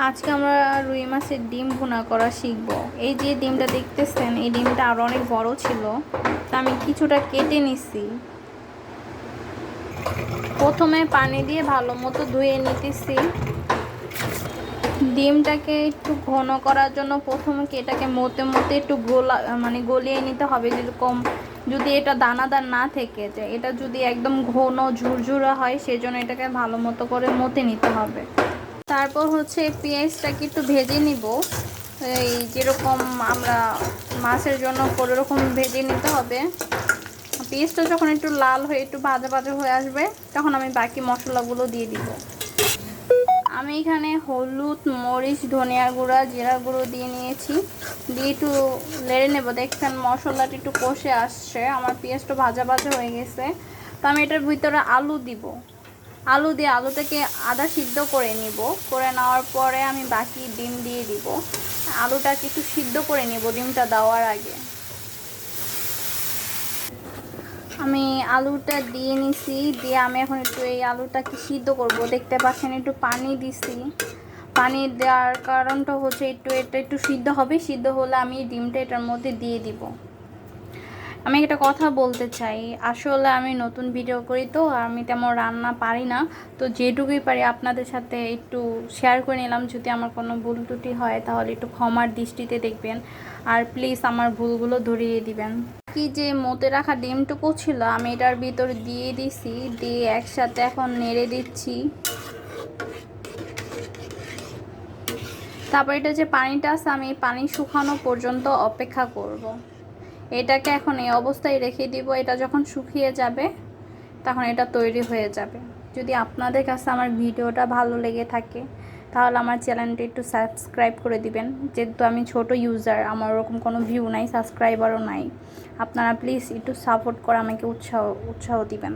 আজকে আমরা রুই মাছের ডিম ভুনা করা শিখব। এই যে ডিমটা দেখতেছেন, এই ডিমটা আরও অনেক বড় ছিল, তা আমি কিছুটা কেটে নিছি। প্রথমে পানি দিয়ে ভালো মতো ধুয়ে নিতেছি। ডিমটাকে একটু ঘন করার জন্য প্রথমে এটাকে মতে মতে একটু গলিয়ে নিতে হবে। যেরকম যদি এটা দানাদার না থেকে যায়, এটা যদি একদম ঘন ঝুরঝুরা হয়, সেজন্য এটাকে ভালো মতো করে মতে নিতে হবে। তারপর হচ্ছে পেঁয়াজটাকে একটু ভেজে নিব, এই যেরকম আমরা মাছের জন্য ওরকম ভেজে নিতে হবে। পেঁয়াজটা যখন একটু লাল হয়ে একটু ভাজা ভাজা হয়ে আসবে, তখন আমি বাকি মশলাগুলো দিয়ে দিব। আমি এখানে হলুদ, মরিচ, ধনিয়া গুঁড়া, জিরা গুঁড়ো দিয়ে নিয়েছি। দিয়ে একটু নেড়ে নেব। দেখছেন মশলাটা একটু কষে আসছে, আমার পেঁয়াজটা ভাজা ভাজা হয়ে গেছে। তো আমি এটার ভিতরে আলু দিব। আলু দিয়ে আলুটাকে আধা সিদ্ধ করে নিব। করে নেওয়ার পরে আমি বাকি ডিম দিয়ে দিব। আলুটাকে একটু সিদ্ধ করে নিব ডিমটা দেওয়ার আগে। আমি আলুটা দিয়ে নিছি, দিয়ে আমি এখন একটু এই আলুটাকে সিদ্ধ করব। দেখতে পাচ্ছেন একটু পানি দিছি। পানি দেওয়ার কারণটা হচ্ছে এটা একটু সিদ্ধ হবে। সিদ্ধ হলে আমি ডিমটা এটার মধ্যে দিয়ে দিব। আমি একটা কথা বলতে চাই, আসলে আমি নতুন ভিডিও করি, তো আমি তেমন রান্না পারি না। তো যেটুকুই পারি আপনাদের সাথে একটু শেয়ার করে নিলাম। যদি আমার কোনো ভুল ত্রুটি হয় তাহলে একটু ক্ষমার দৃষ্টিতে দেখবেন, আর প্লিজ আমার ভুলগুলো ধরিয়ে দিবেন। কি যে মতে রাখা ডিমটুকু ছিল, আমি এটার ভিতর দিয়ে দিছি। দিয়ে একসাথে এখন নেড়ে দিচ্ছি। তারপর এটা যে পানিটা আছে, আমি পানি শুকানো পর্যন্ত অপেক্ষা করব। এটাকে এখন এই অবস্থায় রেখে দিব। এটা যখন শুকিয়ে যাবে তখন এটা তৈরি হয়ে যাবে। যদি আপনাদের কাছে আমার ভিডিওটা ভালো লেগে থাকে তাহলে আমার চ্যানেলটা একটু সাবস্ক্রাইব করে দিবেন। যেহেতু আমি ছোট ইউজার, আমার ওরকম কোনো ভিউ নাই, সাবস্ক্রাইবারও নাই। আপনারা প্লিজ একটু সাপোর্ট করে আমাকে উৎসাহ দিবেন।